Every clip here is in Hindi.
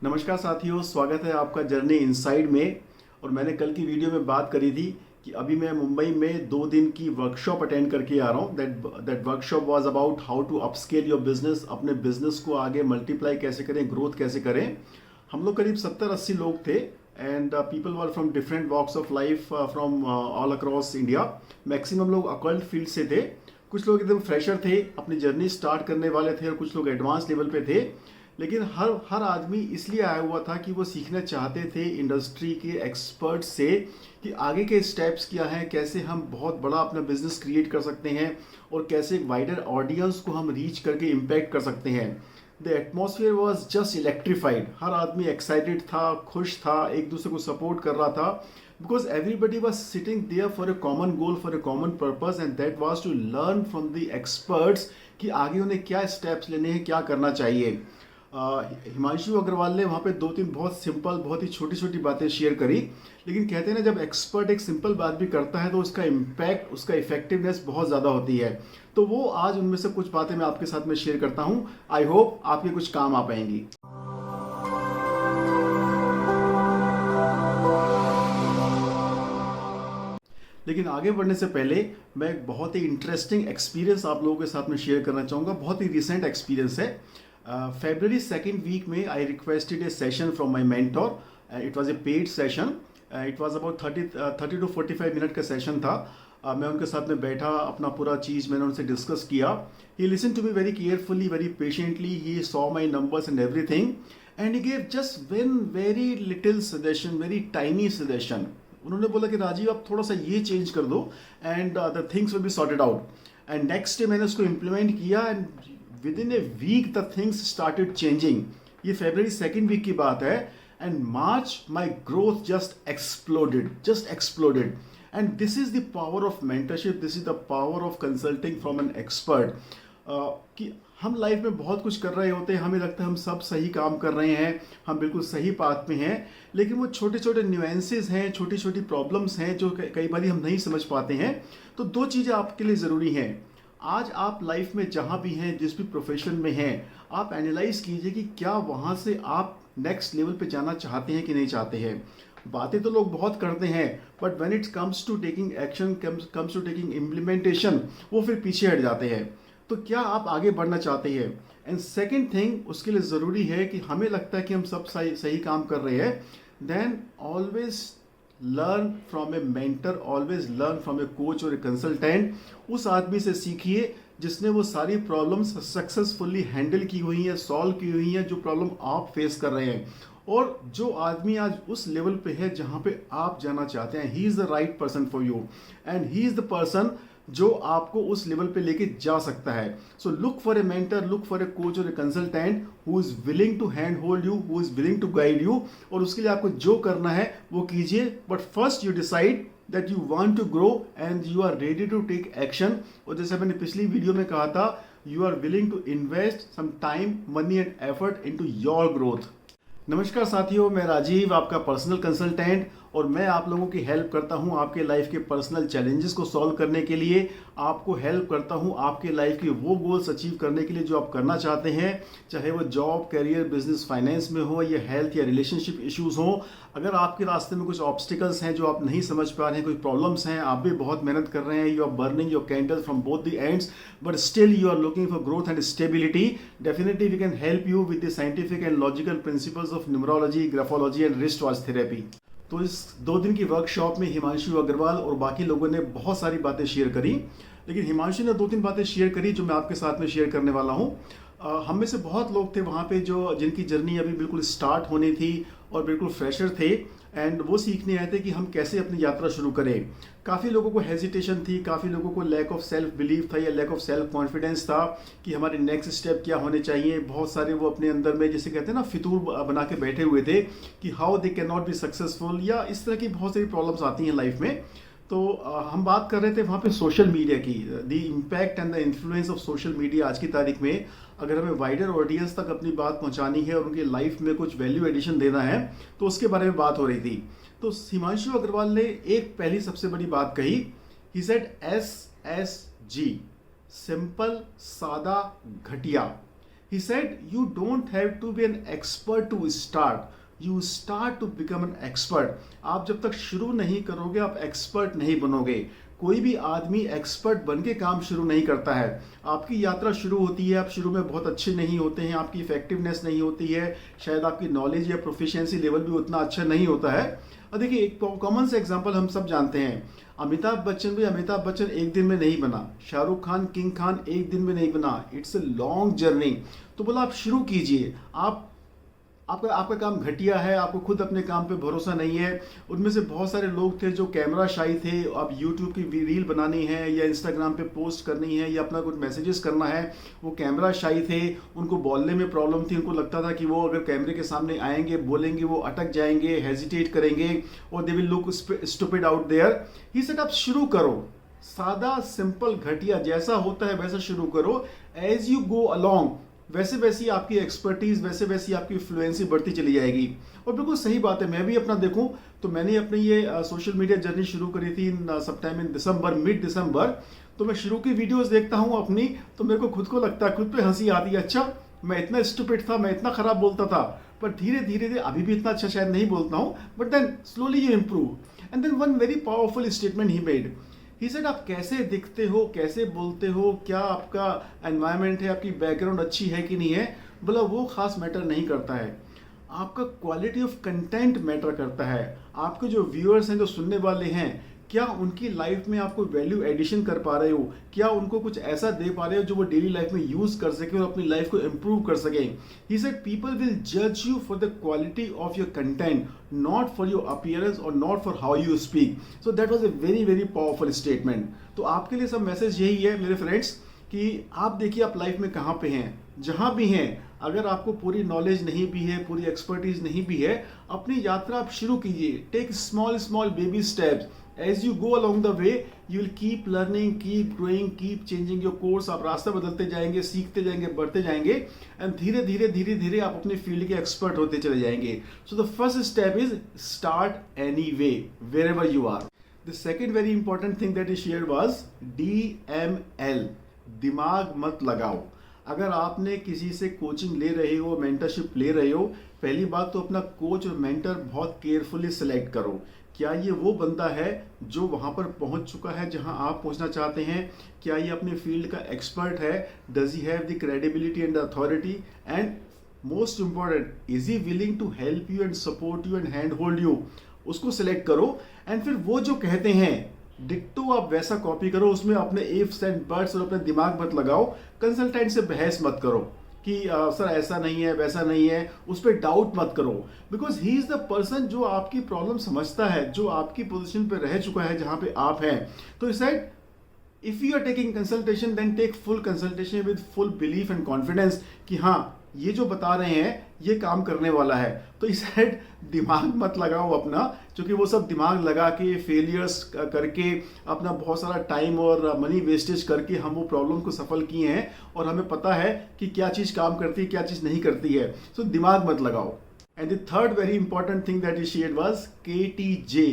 नमस्कार साथियों, स्वागत है आपका जर्नी इनसाइड में। और मैंने कल की वीडियो में बात करी थी कि अभी मैं मुंबई में 2 दिन की वर्कशॉप अटेंड करके आ रहा हूँ। That workshop was about how to upscale your business. अपने बिजनेस को आगे मल्टीप्लाई कैसे करें, ग्रोथ कैसे करें। हम लोग करीब 70-80 लोग थे and people were from different walks of life from all across India. Maximum लोग अकल्ट फील्ड से थे, कुछ लोग एकदम फ्रेशर थे, अपनी जर्नी स्टार्ट करने वाले थे, और कुछ लोग एडवांस लेवल पे थे। लेकिन हर आदमी इसलिए आया हुआ था कि वो सीखना चाहते थे इंडस्ट्री के एक्सपर्ट से कि आगे के स्टेप्स क्या हैं, कैसे हम बहुत बड़ा अपना बिजनेस क्रिएट कर सकते हैं और कैसे एक वाइडर ऑडियंस को हम रीच करके इम्पैक्ट कर सकते हैं। The atmosphere was just electrified. हर आदमी एक्साइटेड था, खुश था, एक दूसरे को सपोर्ट कर रहा था, because everybody was sitting there for a common goal, for a common purpose, and that was to learn from the experts कि आगे उन्हें क्या स्टेप्स लेने हैं, क्या करना चाहिए। हिमांशु अग्रवाल ने वहाँ पे 2-3 बहुत सिंपल, बहुत ही छोटी छोटी बातें शेयर करी। लेकिन कहते हैं ना, जब एक्सपर्ट एक सिंपल बात भी करता है तो उसका इम्पैक्ट, उसका इफेक्टिवनेस बहुत ज़्यादा होती है। तो वो आज उनमें से कुछ बातें मैं आपके साथ में शेयर करता हूँ। आई होप आपके कुछ काम आ पाएंगी। लेकिन आगे बढ़ने से पहले मैं एक बहुत ही इंटरेस्टिंग एक्सपीरियंस आप लोगों के साथ में शेयर करना चाहूँगा। बहुत ही रिसेंट एक्सपीरियंस है। February second week में I requested a session from my mentor. It was a paid session. It was about 30 to 45 minute का सेशन था। मैं उनके साथ में बैठा, अपना पूरा चीज़ मैंने उनसे डिस्कस किया। He listened to me very carefully, very patiently. He saw my numbers and everything, and he gave just one very little suggestion, very tiny suggestion. उन्होंने बोला कि राजीव आप थोड़ा सा ये चेंज कर दो and the things will be sorted out. And next day मैंने उसको इम्प्लीमेंट किया and within a week the things started changing. ये February second week की बात है and March my growth just exploded. And this is the power of mentorship, this is the power of consulting from an expert. कि हम लाइफ में बहुत कुछ कर रहे होते हैं, हमें लगता है हम सब सही काम कर रहे हैं, हम बिल्कुल सही पाथ पे हैं, लेकिन वो छोटे छोटे न्यूएंसेस हैं, छोटी छोटी प्रॉब्लम्स हैं जो कई बार हम नहीं समझ पाते हैं। तो 2 चीज़ें आपके लिए ज़रूरी हैं। आज आप लाइफ में जहाँ भी हैं, जिस भी प्रोफेशन में हैं, आप एनालाइज कीजिए कि क्या वहाँ से आप नेक्स्ट लेवल पे जाना चाहते हैं कि नहीं चाहते हैं। बातें तो लोग बहुत करते हैं, but when it comes to taking action, comes to taking implementation, वो फिर पीछे हट जाते हैं। तो क्या आप आगे बढ़ना चाहते हैं? एंड सेकेंड थिंग, उसके लिए ज़रूरी है कि हमें लगता है कि हम सब सही काम कर रहे हैं, then always learn from a mentor, always learn from a coach और ए कंसल्टेंट। उस आदमी से सीखिए जिसने वो सारी प्रॉब्लम्स सक्सेसफुली हैंडल की हुई हैं, सॉल्व की हुई हैं, जो प्रॉब्लम आप फेस कर रहे हैं। और जो आदमी आज उस लेवल पे है जहाँ पे आप जाना चाहते हैं, he is the right person for you and he is the person जो आपको उस लेवल पे लेके जा सकता है। So look for a mentor, look for a coach और a consultant who is willing to hand hold you, who is willing to guide you. और उसके लिए आपको जो करना है वो कीजिए, but first you decide that you want to grow and you are ready to take action. और जैसे मैंने पिछली वीडियो में कहा था, you are willing to invest some time, money and effort into your growth. नमस्कार साथियों, मैं राजीव, आपका पर्सनल कंसल्टेंट, और मैं आप लोगों की हेल्प करता हूं आपके लाइफ के पर्सनल चैलेंजेस को सॉल्व करने के लिए। आपको हेल्प करता हूं आपके लाइफ के वो गोल्स अचीव करने के लिए जो आप करना चाहते हैं, चाहे वो जॉब, करियर, बिजनेस, फाइनेंस में हो, या हेल्थ या रिलेशनशिप इश्यूज हो। अगर आपके रास्ते में कुछ ऑब्स्टिकल्स हैं जो आप नहीं समझ पा रहे हैं, कोई प्रॉब्लम्स हैं, आप भी बहुत मेहनत कर रहे हैं, you are burning your candle from both the ends, but still you are looking for growth and stability, definitely we can help you with the scientific and logical principles of numerology, graphology and wrist watch therapy. तो इस 2 दिन की वर्कशॉप में हिमांशु अग्रवाल और बाकी लोगों ने बहुत सारी बातें शेयर करी, लेकिन हिमांशु ने 2-3 बातें शेयर करी जो मैं आपके साथ में शेयर करने वाला हूँ। हम में से बहुत लोग थे वहाँ पे जिनकी जर्नी अभी बिल्कुल स्टार्ट होनी थी और बिल्कुल फ्रेशर थे, एंड वो सीखने आए थे कि हम कैसे अपनी यात्रा शुरू करें। काफ़ी लोगों को हेजिटेशन थी, काफ़ी लोगों को लैक ऑफ सेल्फ बिलीफ था या लैक ऑफ सेल्फ कॉन्फिडेंस था कि हमारे नेक्स्ट स्टेप क्या होने चाहिए। बहुत सारे वो अपने अंदर में, जैसे कहते हैं ना, फितूर बना के बैठे हुए थे कि how they can not be successful, या इस तरह की बहुत सारी प्रॉब्लम्स आती हैं लाइफ में। तो हम बात कर रहे थे वहाँ पे सोशल मीडिया की, the impact and the influence of social media आज की तारीख में। अगर हमें वाइडर ऑडियंस तक अपनी बात पहुँचानी है और उनकी लाइफ में कुछ वैल्यू एडिशन देना है, तो उसके बारे में बात हो रही थी। तो हिमांशु अग्रवाल ने एक पहली सबसे बड़ी बात कही, ही सेड SSG, सिंपल, सादा, घटिया। He said, you don't have to be an expert to start. You start to become an expert. आप जब तक शुरू नहीं करोगे आप एक्सपर्ट नहीं बनोगे. कोई भी आदमी एक्सपर्ट बन के काम शुरू नहीं करता है. आपकी यात्रा शुरू होती है, आप शुरू में बहुत अच्छे नहीं होते हैं, आपकी इफेक्टिवनेस नहीं होती है, शायद आपकी नॉलेज या प्रोफिशिएंसी लेवल भी उतना अच्छा नहीं होता है. और देखिए एक कॉमन से एग्जांपल हम सब जानते हैं. अमिताभ बच्चन एक दिन में नहीं बना. शाहरुख खान, किंग खान एक दिन में नहीं बना. It's a long journey. तो बोला आप शुरू कीजिए. आपका काम घटिया है, आपको खुद अपने काम पे भरोसा नहीं है. उनमें से बहुत सारे लोग थे जो कैमरा शाई थे. अब यूट्यूब की रील बनानी है या इंस्टाग्राम पे पोस्ट करनी है या अपना कुछ मैसेजेस करना है, वो कैमरा शाई थे. उनको बोलने में प्रॉब्लम थी. उनको लगता था कि वो अगर कैमरे के सामने आएंगे, बोलेंगे, वो अटक जाएंगे, हेजिटेट करेंगे और they will look stupid out there. He said आप शुरू करो. सादा, सिंपल, घटिया जैसा होता है वैसा शुरू करो. एज यू गो अलॉन्ग वैसे वैसी आपकी एक्सपर्टीज, वैसे वैसी आपकी फ्लुएंसी बढ़ती चली जाएगी. और बिल्कुल सही बात है. मैं भी अपना देखूं तो मैंने अपनी ये सोशल मीडिया जर्नी शुरू करी थी इन दिसंबर, मिड दिसंबर. तो मैं शुरू की वीडियोस देखता हूं अपनी, तो मेरे को खुद को लगता है, खुद पे हंसी आती है. अच्छा, मैं इतना स्टूपिड था, मैं इतना खराब बोलता था. पर धीरे धीरे अभी भी इतना अच्छा शायद नहीं बोलता हूं, but then slowly you improve. And then one very powerful statement he made. He said आप कैसे दिखते हो, कैसे बोलते हो, क्या आपका एनवायरनमेंट है, आपकी बैकग्राउंड अच्छी है कि नहीं है, बोला वो खास मैटर नहीं करता है. आपका क्वालिटी ऑफ कंटेंट मैटर करता है. आपके जो व्यूअर्स हैं, जो सुनने वाले हैं, क्या उनकी लाइफ में आपको वैल्यू एडिशन कर पा रहे हो, क्या उनको कुछ ऐसा दे पा रहे हो जो वो डेली लाइफ में यूज कर सके और अपनी लाइफ को इंप्रूव कर सके. ही सेड पीपल विल जज you for the quality of your content, not for your appearance और not for how you speak. So that was a very very powerful statement. तो आपके लिए सब मैसेज यही है मेरे फ्रेंड्स कि आप देखिए आप लाइफ में कहाँ पे हैं, जहाँ भी हैं. अगर आपको पूरी नॉलेज नहीं भी है, पूरी एक्सपर्टीज नहीं भी है, अपनी यात्रा आप शुरू कीजिए. Take small baby steps. As you go along the way, you will keep learning, keep growing, keep changing your course. आप रास्ता बदलते जाएंगे, सीखते जाएंगे, बढ़ते जाएंगे and धीरे धीरे आप अपने फील्ड के एक्सपर्ट होते चले जाएंगे. So the first step is start anyway, wherever you are. The second very important thing that he shared was DML. दिमाग मत लगाओ. अगर आपने किसी से कोचिंग ले रहे हो, मेंटरशिप ले रहे हो, पहली बात तो अपना कोच और मेंटर बहुत केयरफुली सिलेक्ट करो. क्या ये वो बंदा है जो वहाँ पर पहुँच चुका है जहाँ आप पहुँचना चाहते हैं? क्या ये अपने फील्ड का एक्सपर्ट है? Does he have the credibility and authority? And most important, is he willing to help you and support you and hand hold you? उसको सिलेक्ट करो. एंड फिर वो जो कहते हैं डिक्टो आप वैसा कॉपी करो. उसमें अपने इफ्स एंड बट्स और अपने दिमाग मत लगाओ. कंसल्टेंट से बहस मत करो कि सर ऐसा नहीं है, वैसा नहीं है. उस पर डाउट मत करो. Because he is the person जो आपकी प्रॉब्लम समझता है, जो आपकी पोजीशन पे रह चुका है जहां पे आप हैं. तो इस side if you are taking consultation then take full consultation with full belief and confidence कि हाँ ये जो बता रहे हैं ये काम करने वाला है. तो इस साइड दिमाग मत लगाओ अपना, क्योंकि वो सब दिमाग लगा के फेलियर्स करके अपना बहुत सारा टाइम और मनी वेस्टेज करके हम वो प्रॉब्लम को सफल किए हैं और हमें पता है कि क्या चीज़ काम करती है, क्या चीज़ नहीं करती है. सो दिमाग मत लगाओ. And the third very important thing that he shared was KTJ,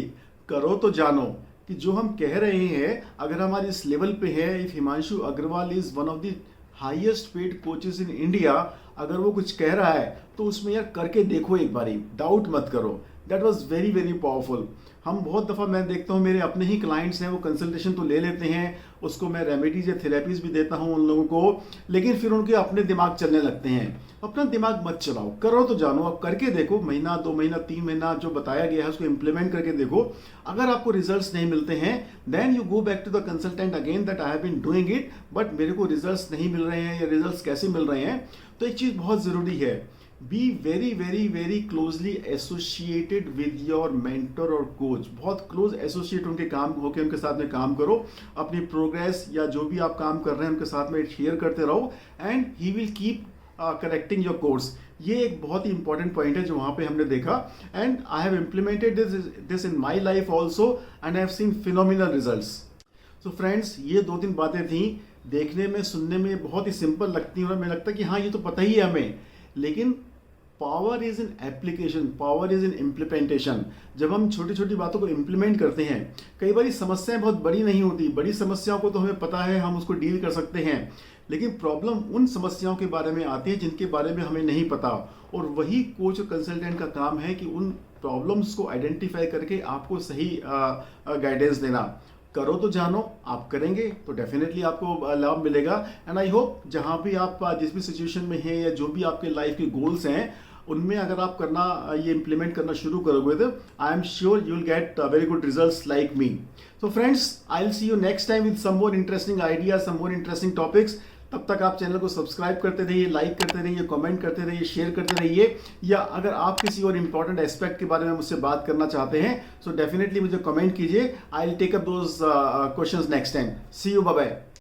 करो तो जानो. कि जो हम कह रहे हैं अगर हमारे इस लेवल पे है, if Himanshu Agarwal is one of the highest paid coaches in India, अगर वो कुछ कह रहा है तो उसमें यार करके देखो एक बारी, डाउट मत करो. That was very very powerful. हम बहुत दफ़ा मैं देखता हूँ मेरे अपने ही क्लाइंट्स हैं, वो कंसल्टेशन तो ले लेते हैं, उसको मैं रेमेडीज या थेरेपीज भी देता हूँ उन लोगों को, लेकिन फिर उनके अपने दिमाग चलने लगते हैं. अपना दिमाग मत चलाओ, करो तो जानो. आप करके देखो, महीना 2 महीना 3 महीना जो बताया गया है उसको इम्प्लीमेंट करके देखो. अगर आपको रिजल्ट्स नहीं मिलते हैं then you go back to the consultant again that I have been doing it but मेरे को रिजल्ट्स नहीं मिल रहे हैं या रिजल्ट्स कैसे मिल रहे हैं. तो एक चीज़ बहुत ज़रूरी है, be very very very closely associated with your mentor और कोच. बहुत क्लोज एसोसिएट उनके काम होकर उनके साथ में काम करो. अपनी प्रोग्रेस या जो भी आप काम कर रहे हैं उनके साथ में शेयर करते रहो and he will keep correcting your course. ये एक बहुत ही इंपॉर्टेंट पॉइंट है जो वहाँ पे हमने देखा. And I have implemented this in my life also and I have seen phenomenal results. So friends, ये 2-3 बातें थी, देखने में सुनने में बहुत ही सिंपल लगती हैं और हमें लगता है कि हाँ ये तो पता ही है हमें, लेकिन power is in application, power is in implementation. जब हम छोटी छोटी बातों को इम्प्लीमेंट करते हैं, कई बार समस्याएं बहुत बड़ी नहीं होती, बड़ी समस्याओं को तो हमें पता है हम उसको डील कर सकते हैं. लेकिन प्रॉब्लम उन समस्याओं के बारे में आती है जिनके बारे में हमें नहीं पता, और वही कोच और कंसल्टेंट का काम है कि उन प्रॉब्लम्स को आइडेंटिफाई करके आपको सही गाइडेंस देना। करो तो जानो, आप करेंगे तो डेफिनेटली आपको लाभ मिलेगा। एंड आई होप जहां भी आप जिस भी सिचुएशन में हैं या जो भी आपके लाइफ के गोल्स हैं, उनमें अगर आप करना ये इम्प्लीमेंट करना शुरू करोगे तो I am sure you will get very good results like me. So friends, I will see you next time with some more interesting idea, some more interesting topics. तब तक आप चैनल को सब्सक्राइब करते रहिए, लाइक करते रहिए, कमेंट करते रहिए, शेयर करते रहिए। या अगर आप किसी और इंपॉर्टेंट एस्पेक्ट के बारे में मुझसे बात करना चाहते हैं सो डेफिनेटली मुझे कमेंट कीजिए। I will take up those questions next time. See you, bye bye.